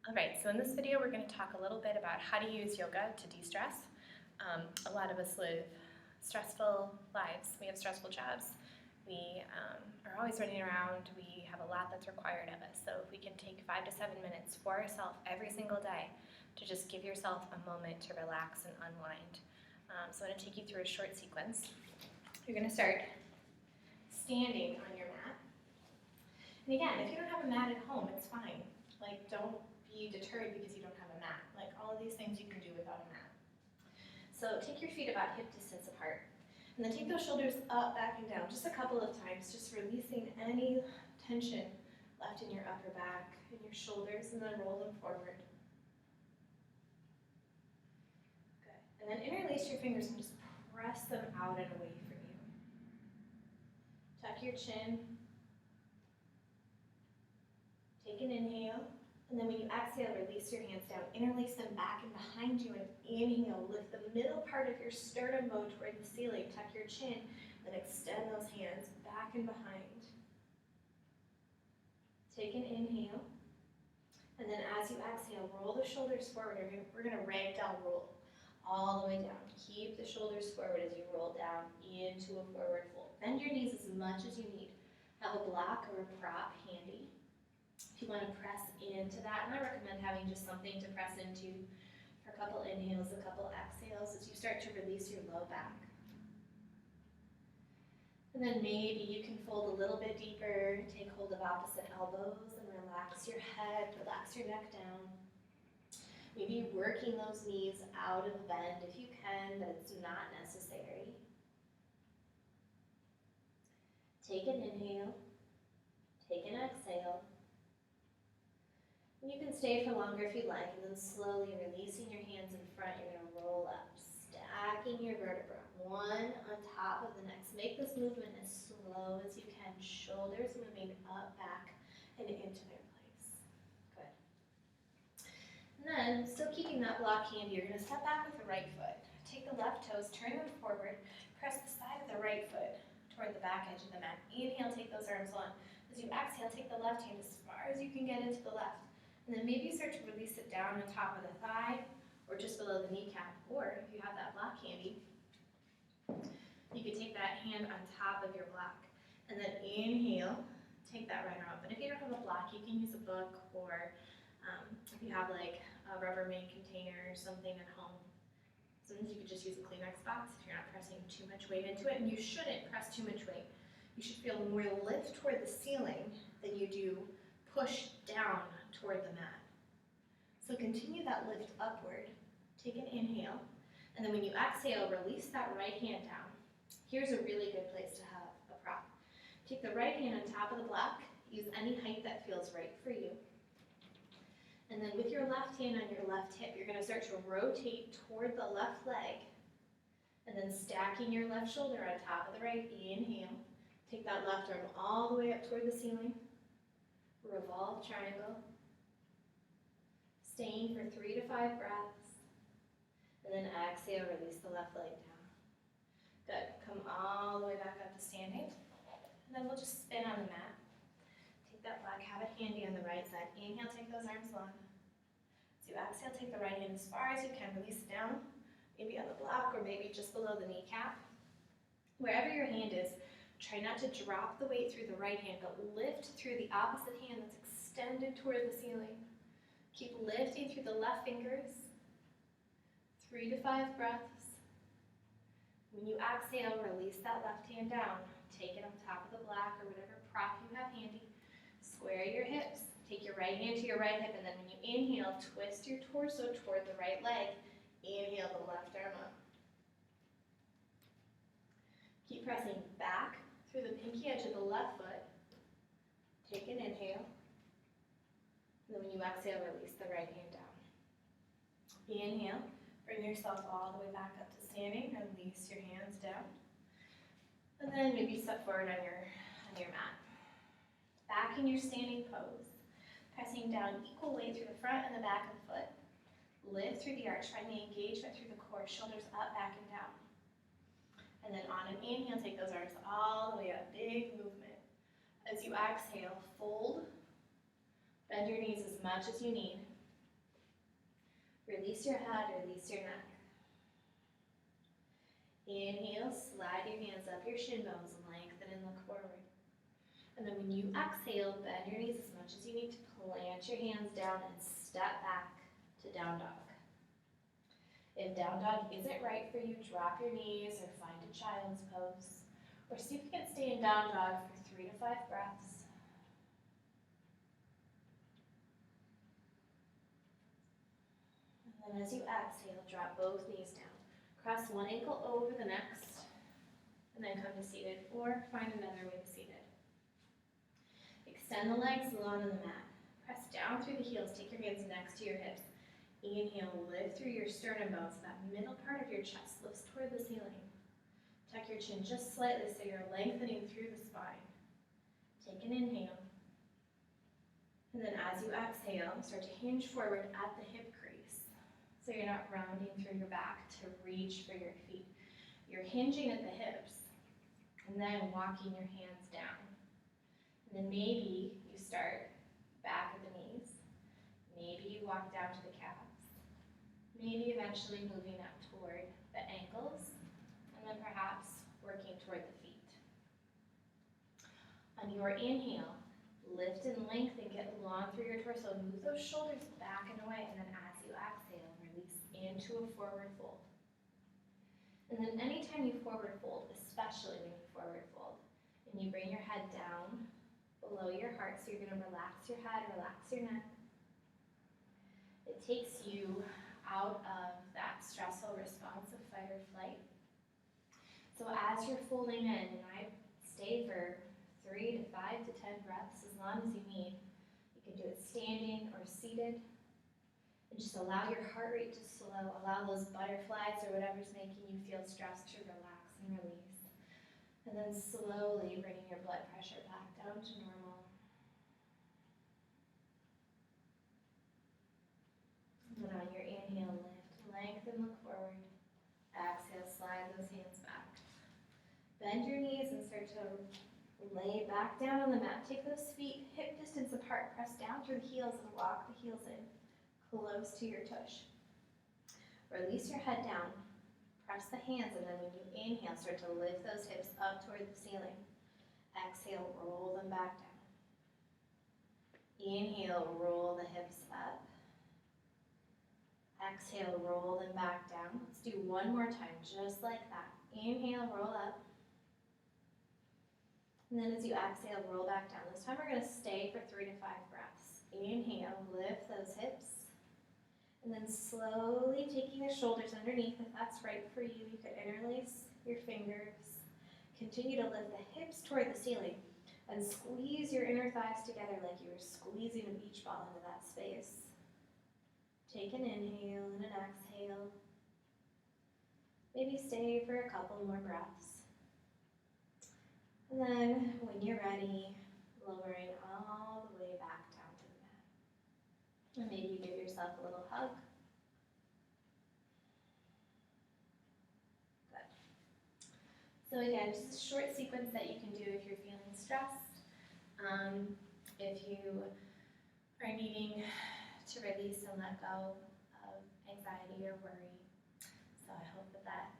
Alright, so in this video we're going to talk a little bit about how to use yoga to de-stress. A lot of us live stressful lives. We have stressful jobs. We are always running around. We have a lot that's required of us. So if we can take 5 to 7 minutes for ourselves every single day to just give yourself a moment to relax and unwind. So I'm going to take you through a short sequence. You're going to start standing on your mat. And again, if you don't have a mat at home, it's fine. Don't be deterred because you don't have a mat. All of these things you can do without a mat. So take your feet about hip distance apart. And then take those shoulders up, back, and down just a couple of times, just releasing any tension left in your upper back and your shoulders, and then roll them forward. Good. And then interlace your fingers and just press them out and away from you. Tuck your chin. Take an inhale. And then when you exhale, release your hands down. Interlace them back and behind you and inhale. Lift the middle part of your sternum bone toward the ceiling. Tuck your chin. Then extend those hands back and behind. Take an inhale. And then as you exhale, roll the shoulders forward. We're going to ragdoll roll all the way down. Keep the shoulders forward as you roll down into a forward fold. Bend your knees as much as you need. Have a block or a prop handy. If you want to press into that, and I recommend having just something to press into for a couple inhales, a couple exhales as you start to release your low back. And then maybe you can fold a little bit deeper, take hold of opposite elbows and relax your head, relax your neck down. Maybe working those knees out of bend if you can, but it's not necessary. Take an inhale, take an exhale. You can stay for longer if you like, and then slowly releasing your hands in front, you're going to roll up, stacking your vertebrae, one on top of the next. Make this movement as slow as you can, shoulders moving up, back, and into their place. Good. And then, still keeping that block handy, you're going to step back with the right foot. Take the left toes, turn them forward, press the side of the right foot toward the back edge of the mat. Inhale, take those arms long. As you exhale, take the left hand as far as you can get into the left. And then maybe start to release it down on top of the thigh or just below the kneecap. Or if you have that block handy, you could take that hand on top of your block. And then inhale, take that right arm up. But if you don't have a block, you can use a book or if you have a Rubbermaid container or something at home. Sometimes you could just use a Kleenex box if you're not pressing too much weight into it. And you shouldn't press too much weight. You should feel more lift toward the ceiling than you do push down toward the mat. So continue that lift upward. Take an inhale. And then when you exhale, release that right hand down. Here's a really good place to have a prop. Take the right hand on top of the block. Use any height that feels right for you. And then with your left hand on your left hip, you're going to start to rotate toward the left leg. And then stacking your left shoulder on top of the right. Inhale. Take that left arm all the way up toward the ceiling. Revolve triangle. Staying for 3 to 5 breaths. And then exhale, release the left leg down. Good. Come all the way back up to standing. And then we'll just spin on the mat. Take that block, have it handy on the right side. Inhale, take those arms long. As you exhale, take the right hand as far as you can. Release it down, maybe on the block or maybe just below the kneecap. Wherever your hand is, try not to drop the weight through the right hand, but lift through the opposite hand that's extended toward the ceiling. Keep lifting through the left fingers. 3 to 5 breaths. When you exhale, release that left hand down. Take it on top of the block or whatever prop you have handy. Square your hips. Take your right hand to your right hip, and then when you inhale, twist your torso toward the right leg. Inhale the left arm up. Keep pressing back through the pinky edge of the left foot. Take an inhale. And then when you exhale, release the right hand down. Inhale. Bring yourself all the way back up to standing. Release your hands down. And then maybe step forward on your mat. Back in your standing pose. Pressing down equal weight through the front and the back of the foot. Lift through the arch. Find the engagement through the core. Shoulders up, back, and down. And then on an inhale, take those arms all the way up. Big movement. As you exhale, fold. Bend your knees as much as you need. Release your head, release your neck. Inhale, slide your hands up your shin bones, lengthen and look forward. And then when you exhale, bend your knees as much as you need to plant your hands down and step back to down dog. If down dog isn't right for you, drop your knees or find a child's pose. Or see if you can stay in down dog for 3 to 5 breaths. And then as you exhale, drop both knees down. Cross one ankle over the next, and then come to seated, or find another way to seated. Extend the legs long on the mat. Press down through the heels, take your hands next to your hips. Inhale, lift through your sternum bones, that middle part of your chest lifts toward the ceiling. Tuck your chin just slightly so you're lengthening through the spine. Take an inhale. And then as you exhale, start to hinge forward at the hip crease. So you're not rounding through your back to reach for your feet. You're hinging at the hips and then walking your hands down. And then maybe you start back at the knees. Maybe you walk down to the calves. Maybe eventually moving up toward the ankles. And then perhaps working toward the feet. On your inhale, lift and lengthen, get long through your torso. Move those shoulders back and away. And then as you exhale, release into a forward fold. And then anytime you forward fold, especially when you forward fold, and you bring your head down below your heart, so you're going to relax your head, relax your neck. It takes you out of that stressful response of fight or flight. So as you're folding in, and I stay for 3 to 5 to 10 breaths, as long as you need. You can do it standing or seated. And just allow your heart rate to slow. Allow those butterflies or whatever's making you feel stressed to relax and release. And then slowly bringing your blood pressure back down to normal. And then on your inhale, lift, lengthen, look forward. Exhale, slide those hands back. Bend your knees and start to lay back down on the mat. Take those feet hip distance apart. Press down through the heels and walk the heels in. Close to your tush. Release your head down. Press the hands, and then when you inhale, start to lift those hips up toward the ceiling. Exhale, roll them back down. Inhale, roll the hips up. Exhale, roll them back down. Let's do one more time, just like that. Inhale, roll up. And then as you exhale, roll back down. This time we're going to stay for 3 to 5 breaths. Inhale, lift those hips. And then slowly taking the shoulders underneath, if that's right for you, you could interlace your fingers. Continue to lift the hips toward the ceiling and squeeze your inner thighs together like you were squeezing a beach ball into that space. Take an inhale and an exhale. Maybe stay for a couple more breaths. And then when you're ready, lowering all the way back down to the mat. And maybe give yourself a little hug. Good. So again, just a short sequence that you can do if you're feeling stressed. If you are needing to release and let go of anxiety or worry. So I hope that